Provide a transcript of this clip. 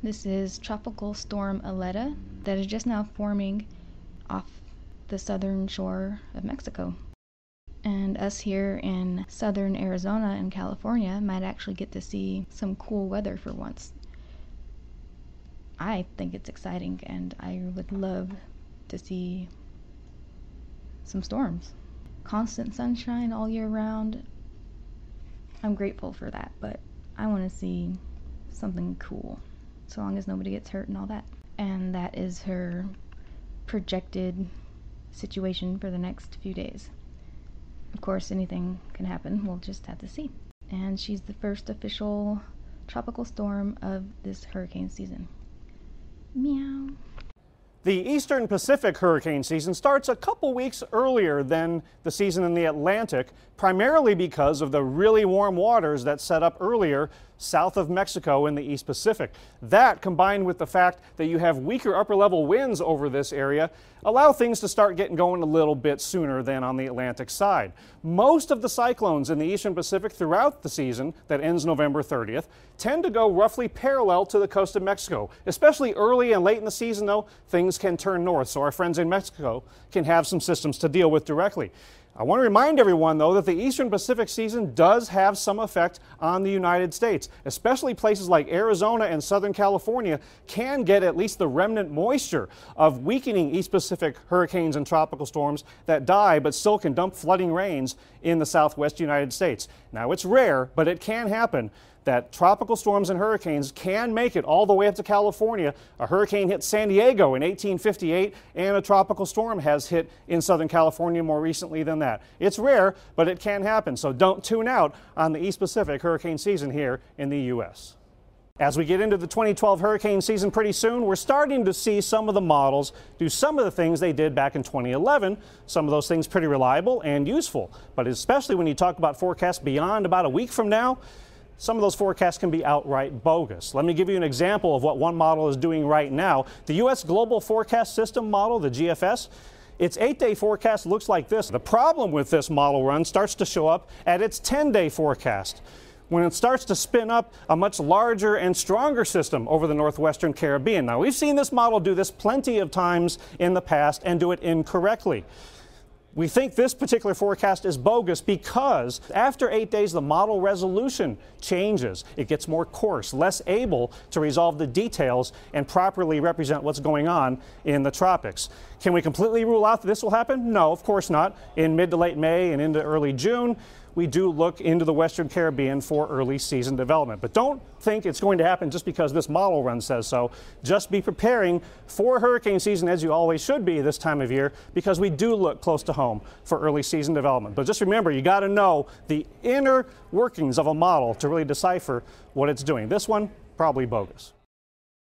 This is Tropical Storm Aletta that is just now forming off the southern shore of Mexico. And us here in southern Arizona and California might actually get to see some cool weather for once. I think it's exciting, and I would love to see some storms. Constant sunshine all year round. I'm grateful for that, but I want to see something cool, so long as nobody gets hurt and all that. And that is her projected situation for the next few days. Of course, anything can happen. We'll just have to see. And she's the first official tropical storm of this hurricane season. Meow. The Eastern Pacific hurricane season starts a couple weeks earlier than the season in the Atlantic, primarily because of the really warm waters that set up earlier south of Mexico in the East Pacific. That, combined with the fact that you have weaker upper-level winds over this area, allow things to start getting going a little bit sooner than on the Atlantic side. Most of the cyclones in the Eastern Pacific throughout the season, that ends November 30th, tend to go roughly parallel to the coast of Mexico. Especially early and late in the season, though, things can turn north, so our friends in Mexico can have some systems to deal with directly. I want to remind everyone, though, that the Eastern Pacific season does have some effect on the United States. Especially places like Arizona and Southern California can get at least the remnant moisture of weakening East Pacific hurricanes and tropical storms that die but still can dump flooding rains in the southwest United States. Now, it's rare, but it can happen that tropical storms and hurricanes can make it all the way up to California. A hurricane hit San Diego in 1858, and a tropical storm has hit in Southern California more recently than that. It's rare, but it can happen, so don't tune out on the East Pacific hurricane season here in the U.S. As we get into the 2012 hurricane season pretty soon, we're starting to see some of the models do some of the things they did back in 2011. Some of those things pretty reliable and useful, but especially when you talk about forecasts beyond about a week from now, some of those forecasts can be outright bogus. Let me give you an example of what one model is doing right now. The U.S. Global Forecast System model, the GFS, its 8-day forecast looks like this. The problem with this model run starts to show up at its 10-day forecast, when it starts to spin up a much larger and stronger system over the northwestern Caribbean. Now, we've seen this model do this plenty of times in the past and do it incorrectly. We think this particular forecast is bogus because after 8 days, the model resolution changes. It gets more coarse, less able to resolve the details and properly represent what's going on in the tropics. Can we completely rule out that this will happen? No, of course not. In mid to late May and into early June, we do look into the Western Caribbean for early season development. But don't think it's going to happen just because this model run says so. Just be preparing for hurricane season, as you always should be this time of year, because we do look close to home for early season development. But just remember, you got to know the inner workings of a model to really decipher what it's doing. This one, probably bogus.